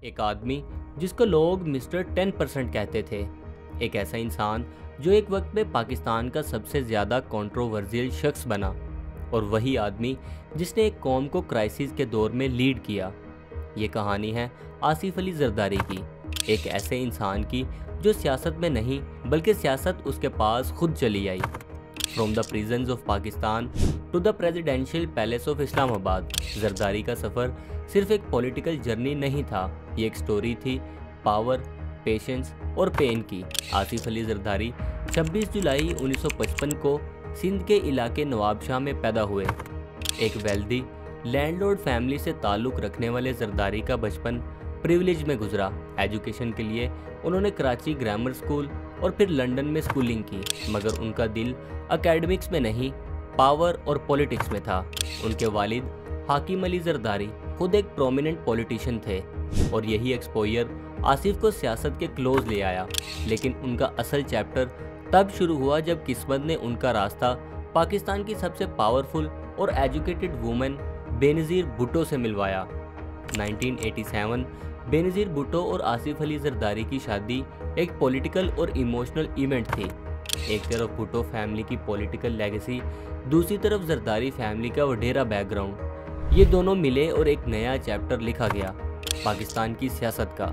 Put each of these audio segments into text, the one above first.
एक आदमी जिसको लोग मिस्टर 10% कहते थे। एक ऐसा इंसान जो एक वक्त में पाकिस्तान का सबसे ज़्यादा कंट्रोवर्शियल शख्स बना, और वही आदमी जिसने एक कौम को क्राइसिस के दौर में लीड किया। ये कहानी है आसिफ अली जरदारी की, एक ऐसे इंसान की जो सियासत में नहीं बल्कि सियासत उसके पास खुद चली आई। From the prisons of Pakistan to the presidential palace of Islamabad, Zardari का सफ़र सिर्फ एक पॉलिटिकल जर्नी नहीं था, ये एक स्टोरी थी पावर, पेशेंस और पेन की। आसिफ अली जरदारी 26 जुलाई 1955 को सिंध के इलाके नवाबशाह में पैदा हुए। एक वेल्दी लैंडलॉर्ड फैमिली से ताल्लुक़ रखने वाले जरदारी का बचपन प्रिविलेज में गुजरा। एजुकेशन के लिए उन्होंने कराची ग्रामर स्कूल और फिर लंदन में स्कूलिंग की, मगर उनका दिल एकेडमिक्स में नहीं, पावर और पॉलिटिक्स में था। उनके वालिद हाकिम अली जरदारी खुद एक प्रोमिनेंट पॉलिटिशियन थे, और यही एक्सपोजर आसिफ को सियासत के क्लोज ले आया। लेकिन उनका असल चैप्टर तब शुरू हुआ जब किस्मत ने उनका रास्ता पाकिस्तान की सबसे पावरफुल और एजुकेटेड वुमेन बेनज़ीर भुट्टो से मिलवाया। 1987 बेनज़ीर भुट्टो और आसिफ अली जरदारी की शादी एक पॉलिटिकल और इमोशनल इवेंट थी। एक तरफ भुट्टो फैमिली की पॉलिटिकल लेगेसी, दूसरी तरफ जरदारी फैमिली का वडेरा बैकग्राउंड। ये दोनों मिले और एक नया चैप्टर लिखा गया पाकिस्तान की सियासत का।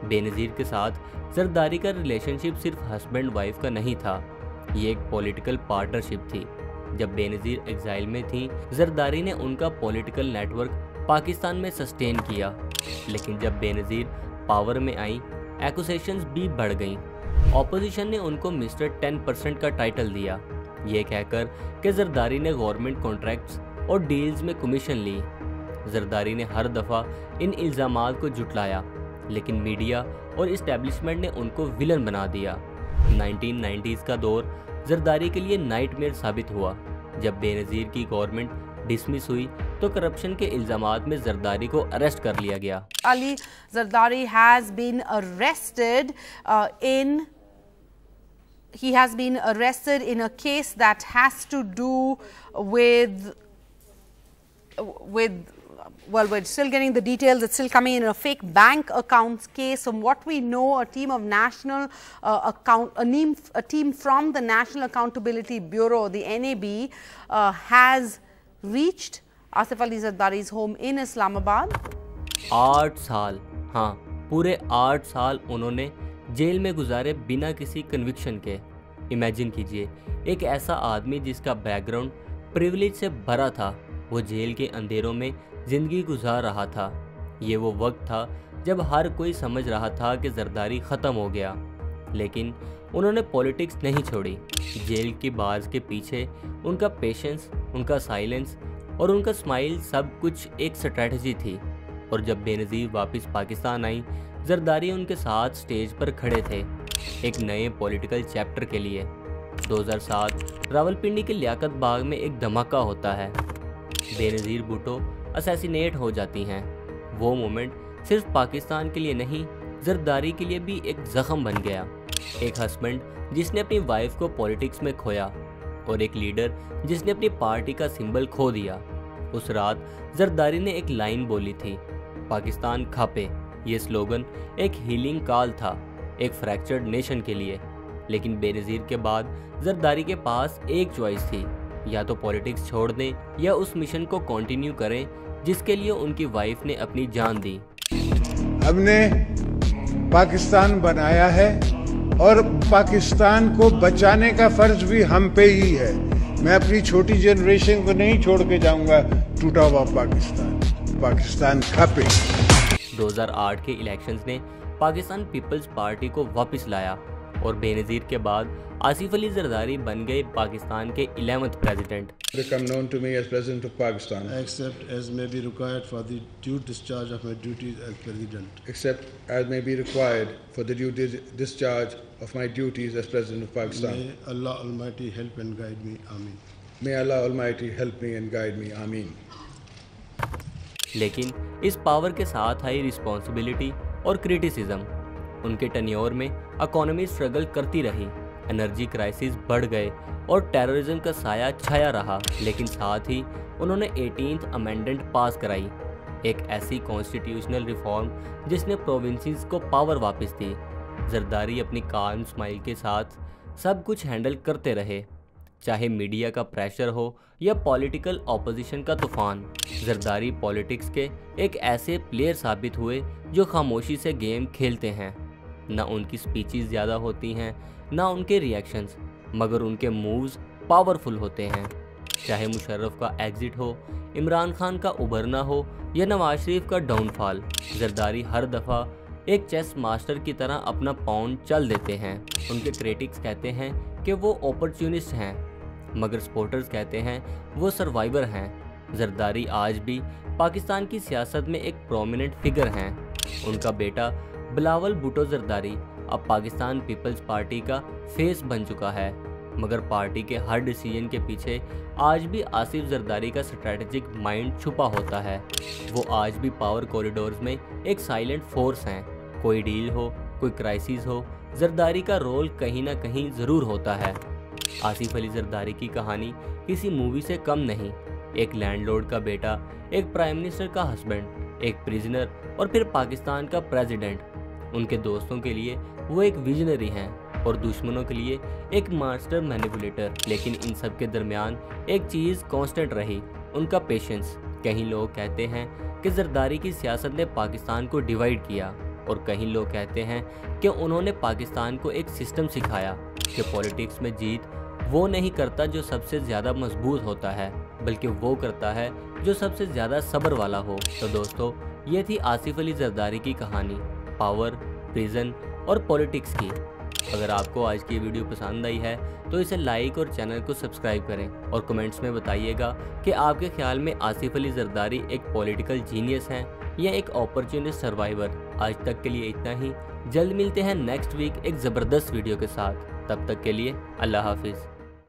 बेनज़ीर के साथ जरदारी का रिलेशनशिप सिर्फ हस्बैंड वाइफ का नहीं था, ये एक पॉलिटिकल पार्टनरशिप थी। जब बेनज़ीर एग्जाइल में थी, जरदारी ने उनका पॉलिटिकल नेटवर्क पाकिस्तान में सस्टेन किया। लेकिन जब बेनज़ीर पावर में आई, एक्यूजेशंस भी बढ़ गईं। ऑपोजिशन ने उनको मिस्टर 10% का टाइटल दिया, ये कहकर कि जरदारी ने गवर्नमेंट कॉन्ट्रैक्ट्स और डील्स में कमीशन ली। जरदारी ने हर दफ़ा इन इल्ज़ामात को जुटलाया, लेकिन मीडिया और इस्टेब्लिशमेंट ने उनको विलन बना दिया। 1990s का दौर जरदारी के लिए नाइटमेयर साबित हुआ। जब बेनज़ीर की गवर्नमेंट डिसमिस हुई तो करप्शन के इल्ज़ामात में जरदारी को अरेस्ट कर लिया गया। Ali Zardari has been arrested in a case that has to do with well, we're still getting the details. It's still coming in a fake bank accounts case. From what we know, a team of a team from the National Accountability Bureau, the NAB, has reached Asif Ali Zardari's home in Islamabad. 8 साल, हाँ पूरे 8 साल उन्होंने jail में गुजारे बिना किसी conviction के। इमेजिन कीजिए, एक ऐसा आदमी जिसका बैकग्राउंड प्रिविलेज से भरा था, वो जेल के अंधेरों में ज़िंदगी गुजार रहा था। ये वो वक्त था जब हर कोई समझ रहा था कि जरदारी ख़त्म हो गया, लेकिन उन्होंने पॉलिटिक्स नहीं छोड़ी। जेल की बार्स के पीछे उनका पेशेंस, उनका साइलेंस और उनका स्माइल सब कुछ एक स्ट्रैटेजी थी। और जब बेनज़ीर वापस पाकिस्तान आई, जरदारी उनके साथ स्टेज पर खड़े थे एक नए पॉलिटिकल चैप्टर के लिए। 2007 रावलपिंडी के लियाकत बाग में एक धमाका होता है। बेनज़ीर भुट्टो असैसिनेट हो जाती हैं। वो मोमेंट सिर्फ पाकिस्तान के लिए नहीं, जरदारी के लिए भी एक ज़ख्म बन गया। एक हस्बैंड जिसने अपनी वाइफ को पॉलिटिक्स में खोया, और एक लीडर जिसने अपनी पार्टी का सिंबल खो दिया। उस रात जरदारी ने एक लाइन बोली थी, पाकिस्तान खापे। ये स्लोगन एक हीलिंग कॉल था, एक फ्रैक्चर्ड नेशन के लिए। लेकिन बेनज़ीर के बाद जरदारी के पास एक चॉइस थी, या तो पॉलिटिक्स छोड़ दें या उस मिशन को कंटिन्यू करें जिसके लिए उनकी वाइफ ने अपनी जान दी। हमने पाकिस्तान बनाया है और पाकिस्तान को बचाने का फर्ज भी हम पे ही है। मैं अपनी छोटी जनरेशन को नहीं छोड़ के जाऊंगा टूटा हुआ पाकिस्तान। पाकिस्तान खापे। 2008 के इलेक्शंस ने पाकिस्तान पीपल्स पार्टी को वापस लाया, और बेनज़ीर के बाद आसिफ अली जरदारी बन गए पाकिस्तान के 11th president. Become known to me as President of Pakistan. Except as may be required for the due discharge of my duties as President. Except as may be required for the due discharge of my duties as President of Pakistan. May Allah Almighty help and guide me. Ameen. May Allah Almighty help me and guide me. Ameen. लेकिन इस power के साथ आई responsibility और criticism. उनके tenure में economy struggle करती रही, energy crisis बढ़ गए और टेररिज्म का साया छाया रहा। लेकिन साथ ही उन्होंने 18th अमेंडमेंट पास कराई, एक ऐसी कॉन्स्टिट्यूशनल रिफॉर्म जिसने प्रोविंसेस को पावर वापस दी। जरदारी अपनी काम स्माइल के साथ सब कुछ हैंडल करते रहे, चाहे मीडिया का प्रेशर हो या पॉलिटिकल ऑपोजिशन का तूफान। जरदारी पॉलिटिक्स के एक ऐसे प्लेयर साबित हुए जो खामोशी से गेम खेलते हैं। ना उनकी स्पीचेस ज़्यादा होती हैं, ना उनके रिएक्शंस, मगर उनके मूव्स पावरफुल होते हैं। चाहे मुशर्रफ का एग्जिट हो, इमरान खान का उभरना हो या नवाज शरीफ का डाउनफॉल, जरदारी हर दफ़ा एक चेस मास्टर की तरह अपना पाउंड चल देते हैं। उनके क्रिटिक्स कहते हैं कि वो अपॉर्चुनिस्ट हैं, मगर सपोर्टर्स कहते हैं वो सर्वाइवर हैं। जरदारी आज भी पाकिस्तान की सियासत में एक प्रोमिनेंट फिगर हैं। उनका बेटा बिलावल भुट्टो जरदारी अब पाकिस्तान पीपल्स पार्टी का फेस बन चुका है, मगर पार्टी के हर डिसीजन के पीछे आज भी आसिफ जरदारी का स्ट्रेटेजिक माइंड छुपा होता है। वो आज भी पावर कॉरिडोर्स में एक साइलेंट फोर्स हैं। कोई डील हो, कोई क्राइसिस हो, जरदारी का रोल कहीं ना कहीं ज़रूर होता है। आसिफ अली जरदारी की कहानी किसी मूवी से कम नहीं। एक लैंडलॉर्ड का बेटा, एक प्राइम मिनिस्टर का हस्बैंड, एक प्रिजनर और फिर पाकिस्तान का प्रेसिडेंट। उनके दोस्तों के लिए वो एक विजनरी हैं और दुश्मनों के लिए एक मास्टर मैनिपुलेटर। लेकिन इन सब के दरमियान एक चीज़ कांस्टेंट रही, उनका पेशेंस। कहीं लोग कहते हैं कि जरदारी की सियासत ने पाकिस्तान को डिवाइड किया, और कहीं लोग कहते हैं कि उन्होंने पाकिस्तान को एक सिस्टम सिखाया कि पॉलिटिक्स में जीत वो नहीं करता जो सबसे ज़्यादा मजबूत होता है, बल्कि वो करता है जो सबसे ज़्यादा सब्र वाला हो। तो दोस्तों, ये थी आसिफ अली जरदारी की कहानी, पावर, प्रिजन और पॉलिटिक्स की। अगर आपको आज की वीडियो पसंद आई है तो इसे लाइक और चैनल को सब्सक्राइब करें, और कमेंट्स में बताइएगा कि आपके ख्याल में आसिफ अली जरदारी एक पॉलिटिकल जीनियस हैं या एक अपॉर्चुनिस्ट सर्वाइवर। आज तक के लिए इतना ही। जल्द मिलते हैं नेक्स्ट वीक एक ज़बरदस्त वीडियो के साथ। तब तक के लिए अल्लाह हाफिज़।